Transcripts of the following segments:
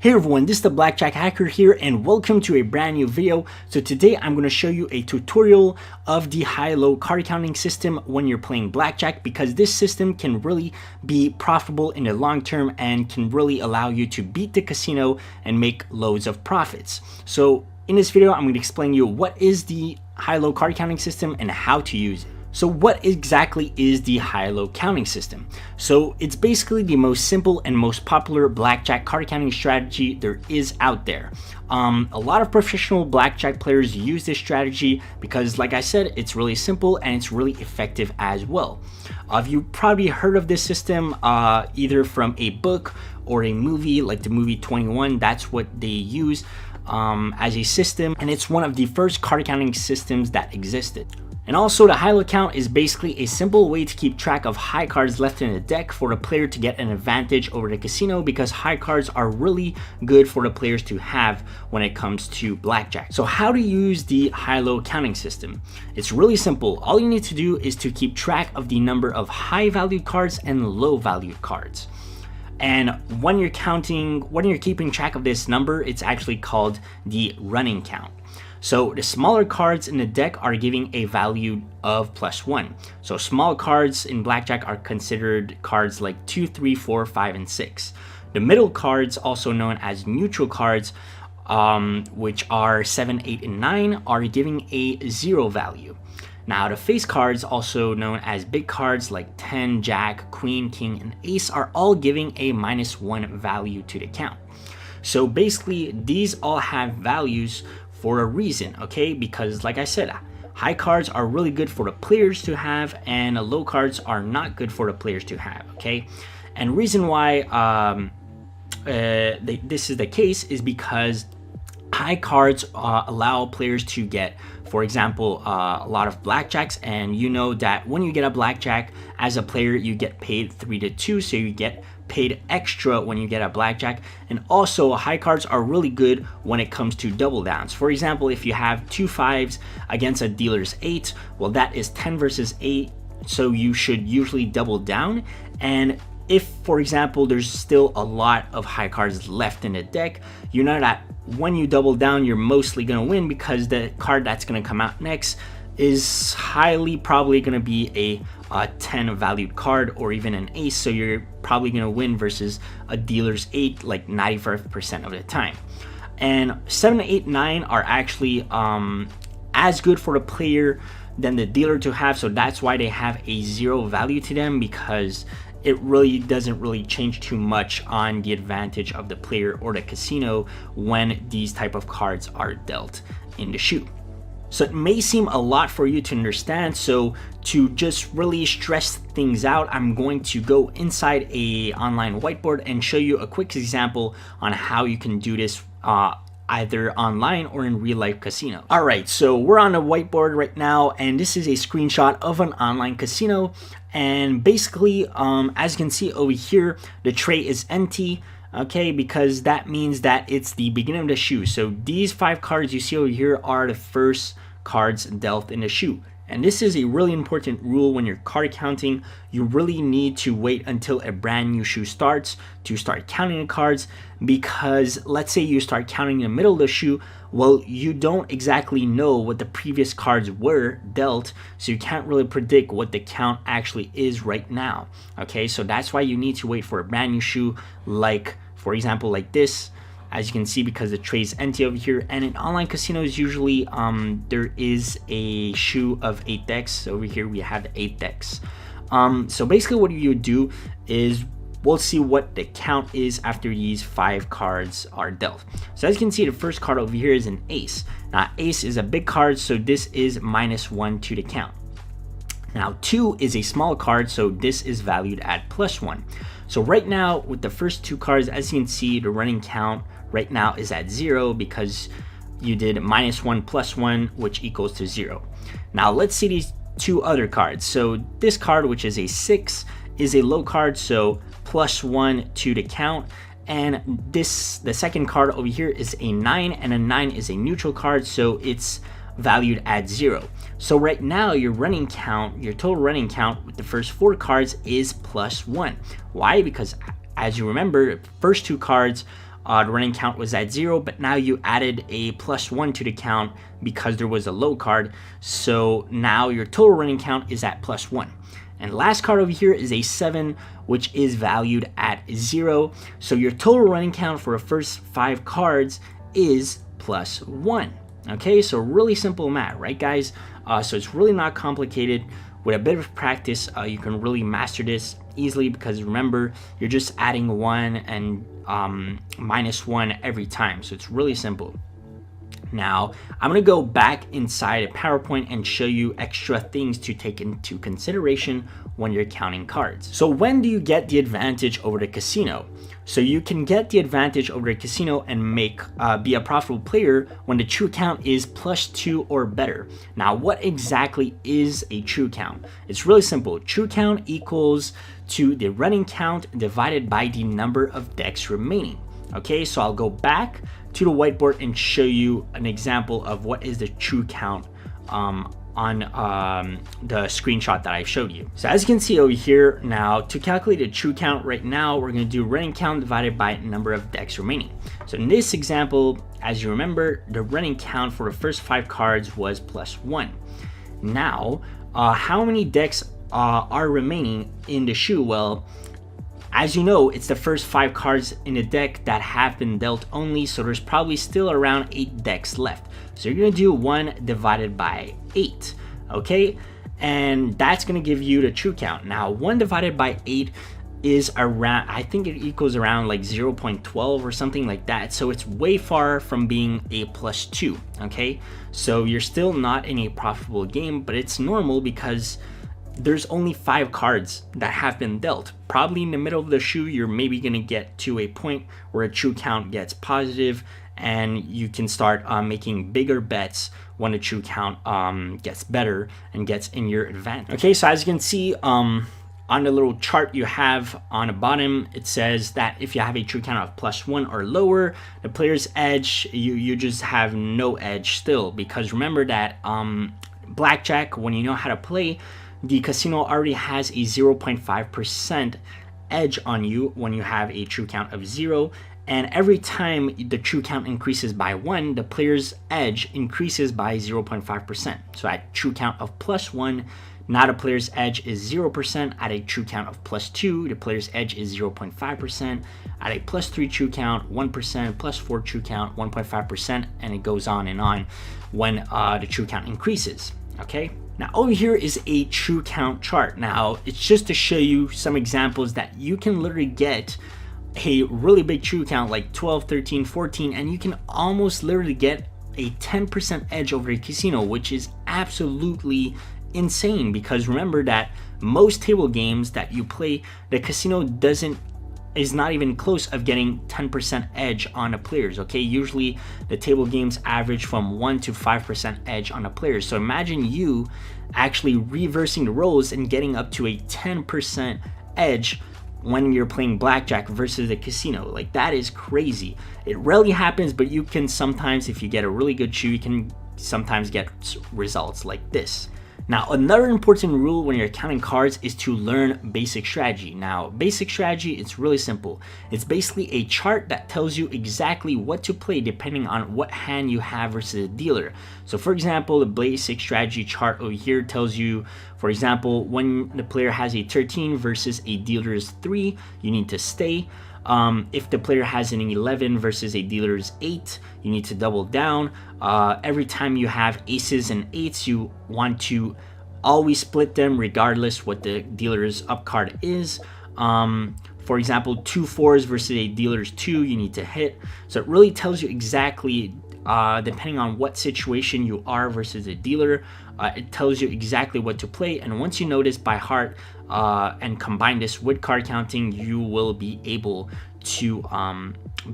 Hey everyone, this is the Blackjack Hacker here and welcome to a brand new video. So today I'm going to show you a tutorial of the high-low card counting system when you're playing Blackjack, because this system can really be profitable in the long term and can really allow you to beat the casino and make loads of profits. So in this video I'm going to explain to you what is the high-low card counting system and how to use it. So what exactly is the high-low counting system? So it's basically the most simple and most popular blackjack card counting strategy there is out there. A lot of professional blackjack players use this strategy because, like I said, it's really simple and it's really effective as well. You probably heard of this system either from a book or a movie, like the movie 21. That's what they use as a system, and it's one of the first card counting systems that existed. And also, the high-low count is basically a simple way to keep track of high cards left in the deck for the player to get an advantage over the casino, because high cards are really good for the players to have when it comes to blackjack. So how to use the high-low counting system? It's really simple. All you need to do is to keep track of the number of high-valued cards and low-valued cards. And when you're keeping track of this number, it's actually called the running count. So the smaller cards in the deck are giving a value of +1. So small cards in blackjack are considered cards like 2, 3, 4, 5, and 6. The middle cards, also known as neutral cards, which are 7, 8, and 9, are giving a 0 value. Now the face cards, also known as big cards like 10, Jack, Queen, King, and Ace, are all giving a -1 value to the count. So basically these all have values for a reason, okay? Because like I said, high cards are really good for the players to have and low cards are not good for the players to have, okay? And reason why this is the case is because high cards allow players to get, for example, a lot of blackjacks, and you know that when you get a blackjack as a player, you get paid 3 to 2, so you get paid extra when you get a blackjack. And also high cards are really good when it comes to double downs. For example, if you have 2 5s against a dealer's 8, well, that is 10 versus 8, so you should usually double down. And if, for example, there's still a lot of high cards left in the deck, you know that when you double down, you're mostly going to win, because the card that's going to come out next is highly probably going to be a 10 valued card or even an ace, so you're probably going to win versus a dealer's 8 like 95% of the time. And 7, 8, 9 are actually as good for the player than the dealer to have, so that's why they have a 0 value to them, because it really doesn't really change too much on the advantage of the player or the casino when these type of cards are dealt in the shoe. So it may seem a lot for you to understand, so to just really stress things out, I'm going to go inside a online whiteboard and show you a quick example on how you can do this either online or in real life casino. All right, so we're on a whiteboard right now, and this is a screenshot of an online casino. And basically, as you can see over here, the tray is empty, okay, because that means that it's the beginning of the shoe. So these 5 cards you see over here are the first cards dealt in the shoe. And this is a really important rule when you're card counting. You really need to wait until a brand new shoe starts to start counting the cards, because let's say you start counting in the middle of the shoe, well, you don't exactly know what the previous cards were dealt, so you can't really predict what the count actually is right now, okay? So that's why you need to wait for a brand new shoe, like, for example, like this, as you can see, because the tray is empty over here. And in online casinos, usually there is a shoe of 8 decks. So over here we have 8 decks. So basically what you do is we'll see what the count is after these 5 cards are dealt. So as you can see, the first card over here is an ace. Now ace is a big card, so this is -1 to the count. Now 2 is a small card, so this is valued at +1. So right now with the first 2 cards, as you can see, the running count right now is at 0 because you did -1 + 1, which equals to 0. Now let's see these 2 other cards. So this card, which is a 6, is a low card, so +1 to the count. And the second card over here is a 9, and a 9 is a neutral card, so it's valued at 0. So right now your running count, your total running count with the first 4 cards is +1. Why? Because as you remember, the first 2 cards the running count was at 0, but now you added a +1 to the count because there was a low card. So now your total running count is at +1. And last card over here is a 7, which is valued at 0. So your total running count for the first 5 cards is +1. Okay, so really simple math, right, guys? So it's really not complicated. With a bit of practice, you can really master this easily, because remember, you're just adding 1 and -1 every time. So it's really simple. Now, I'm going to go back inside a PowerPoint and show you extra things to take into consideration when you're counting cards. So when do you get the advantage over the casino? So you can get the advantage over the casino and be a profitable player when the true count is +2 or better. Now, what exactly is a true count? It's really simple. True count equals to the running count divided by the number of decks remaining. Okay, so I'll go back to the whiteboard and show you an example of what is the true count on the screenshot that I showed you. So as you can see over here, now to calculate the true count right now, we're going to do running count divided by number of decks remaining. So in this example, as you remember, the running count for the first 5 cards was +1. Now, how many decks are remaining in the shoe? Well, as you know, it's the first 5 cards in the deck that have been dealt only, so there's probably still around 8 decks left. So you're going to do 1 divided by 8, okay? And that's going to give you the true count. Now, 1 divided by 8 is around, I think it equals around like 0.12 or something like that. So it's way far from being a +2, okay? So you're still not in a profitable game, but it's normal because there's only 5 cards that have been dealt. Probably in the middle of the shoe, you're maybe going to get to a point where a true count gets positive, and you can start making bigger bets when the true count gets better and gets in your advantage. Okay, so as you can see on the little chart you have on the bottom, it says that if you have a true count of +1 or lower, the player's edge, you just have no edge still, because remember that Blackjack, when you know how to play, the casino already has a 0.5% edge on you when you have a true count of 0. And every time the true count increases by 1, the player's edge increases by 0.5%. So at true count of +1, now the player's edge is 0%. At a true count of +2, the player's edge is 0.5%. At a +3 true count, 1%, +4 true count, 1.5%, and it goes on and on when the true count increases, okay? Now over here is a true count chart. Now it's just to show you some examples that you can literally get a really big true count like 12, 13, 14, and you can almost literally get a 10% edge over the casino, which is absolutely insane, because remember that most table games that you play, the casino is not even close of getting 10% edge on the players, okay? Usually the table games average from 1 to 5% edge on the players. So imagine you actually reversing the roles and getting up to a 10% edge when you're playing blackjack versus the casino. Like, that is crazy. It rarely happens, but you can sometimes, if you get a really good shoe, you can sometimes get results like this. Now, another important rule when you're counting cards is to learn basic strategy. Now, basic strategy, it's really simple. It's basically a chart that tells you exactly what to play depending on what hand you have versus a dealer. So for example, the basic strategy chart over here tells you, for example, when the player has a 13 versus a dealer's 3, you need to stay. If the player has an 11 versus a dealer's 8, you need to double down. Every time you have aces and 8s, you want to always split them regardless what the dealer's up card is. For example, 2 4s versus a dealer's 2, you need to hit. So it really tells you exactly, depending on what situation you are versus a dealer, it tells you exactly what to play. And once you know this by heart and combine this with card counting, you will be able to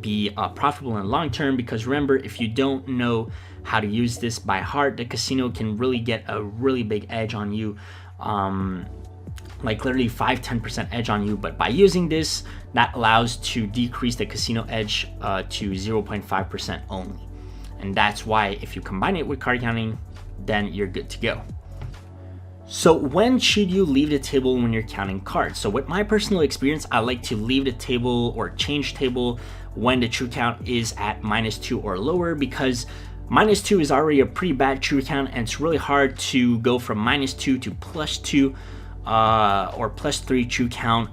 be profitable in the long term. Because remember, if you don't know how to use this by heart, the casino can really get a really big edge on you, like literally 5-10% edge on you. But by using this, that allows to decrease the casino edge to 0.5% only. And that's why if you combine it with card counting, then you're good to go. So when should you leave the table when you're counting cards? So with my personal experience, I like to leave the table or change table when the true count is at -2 or lower, because -2 is already a pretty bad true count, and it's really hard to go from -2 to +2 or +3 true count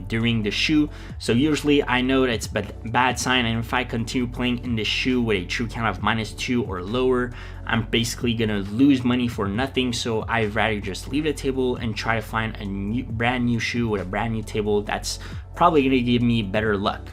during the shoe. So usually I know that's a bad sign, and if I continue playing in the shoe with a true count of -2 or lower, I'm basically gonna lose money for nothing. So I'd rather just leave the table and try to find a brand new shoe with a brand new table that's probably gonna give me better luck.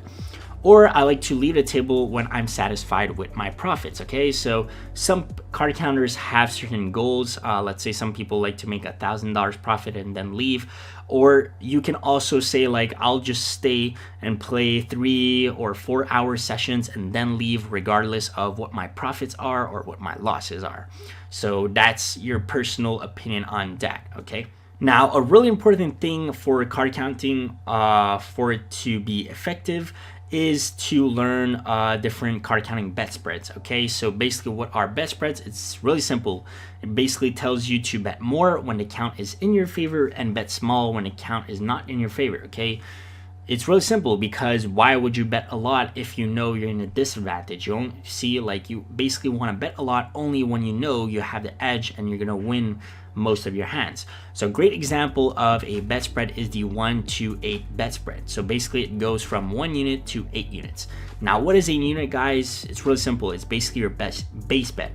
Or I like to leave the table when I'm satisfied with my profits. Okay, so some card counters have certain goals. Let's say some people like to make $1,000 profit and then leave. Or you can also say, like, I'll just stay and play 3 or 4 hour sessions and then leave, regardless of what my profits are or what my losses are. So that's your personal opinion on that. Okay. Now, a really important thing for card counting, for it to be effective, is to learn different card counting bet spreads. Okay, so basically what are bet spreads? It's really simple. It basically tells you to bet more when the count is in your favor and bet small when the count is not in your favor. Okay, it's really simple, because why would you bet a lot if you know you're in a disadvantage? You don't see, like, you basically want to bet a lot only when you know you have the edge and you're gonna win most of your hands. So a great example of a bet spread is the 1 to 8 bet spread. So basically it goes from 1 unit to 8 units. Now, what is a unit, guys? It's really simple. It's basically your base bet.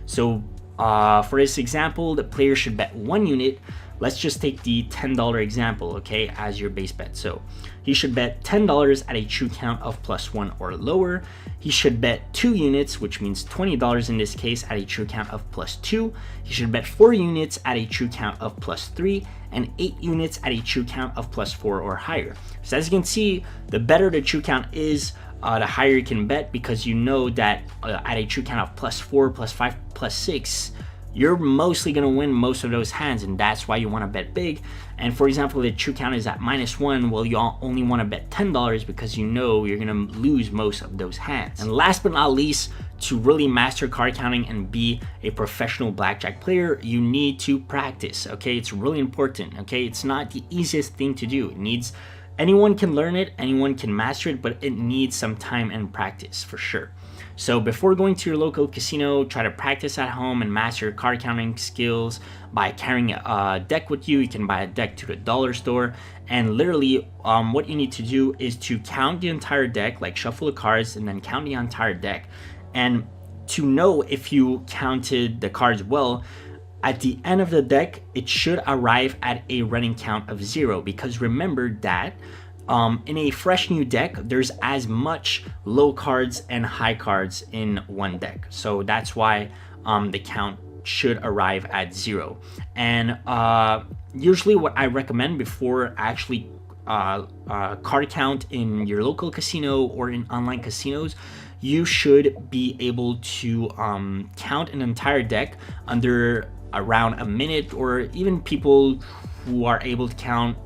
So for this example, the player should bet 1 unit. Let's just take the $10 example, okay, as your base bet. So he should bet $10 at a true count of +1 or lower. He should bet 2 units, which means $20 in this case, at a true count of +2. He should bet 4 units at a true count of +3, and 8 units at a true count of +4 or higher. So as you can see, the better the true count is, the higher you can bet, because you know that at a true count of +4, +5, +6, you're mostly going to win most of those hands, and that's why you want to bet big. And for example, the true count is at -1, well, you only want to bet $10 because you know you're going to lose most of those hands. And last but not least, to really master card counting and be a professional blackjack player, you need to practice. Okay, it's really important. Okay, it's not the easiest thing to do. Anyone can learn it, anyone can master it, but it needs some time and practice for sure. So before going to your local casino, try to practice at home and master your card counting skills by carrying a deck with you. You can buy a deck to the dollar store, and literally what you need to do is to count the entire deck, like shuffle the cards and then count the entire deck. And to know if you counted the cards well, at the end of the deck, it should arrive at a running count of 0, because remember that in a fresh new deck, there's as much low cards and high cards in one deck. So that's why the count should arrive at 0. And usually what I recommend before actually card count in your local casino or in online casinos, you should be able to count an entire deck under around a minute, or even people who are able to count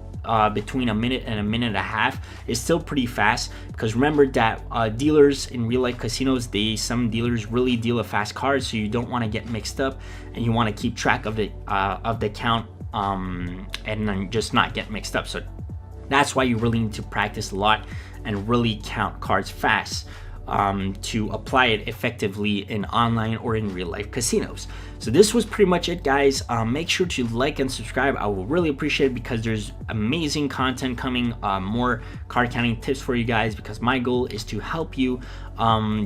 between a minute and a minute and a half is still pretty fast. Because remember that dealers in real life casinos, some dealers really deal a fast card, so you don't want to get mixed up, and you want to keep track of the count and then just not get mixed up. So that's why you really need to practice a lot and really count cards fast to apply it effectively in online or in real life casinos. So this was pretty much it, guys. Make sure to like and subscribe. I will really appreciate it, because there's amazing content coming, more card counting tips for you guys, because my goal is to help you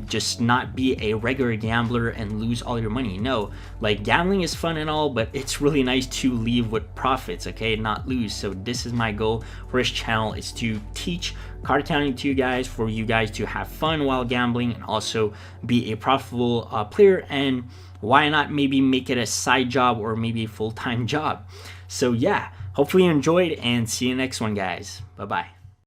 just not be a regular gambler and lose all your money. No, like, gambling is fun and all, but it's really nice to leave with profits, okay, not lose. So this is my goal for this channel, is to teach card counting to you guys, for you guys to have fun while gambling and also be a profitable player, and why not maybe make it a side job or maybe a full-time job. So yeah, hopefully you enjoyed, and see you next one, guys. Bye bye.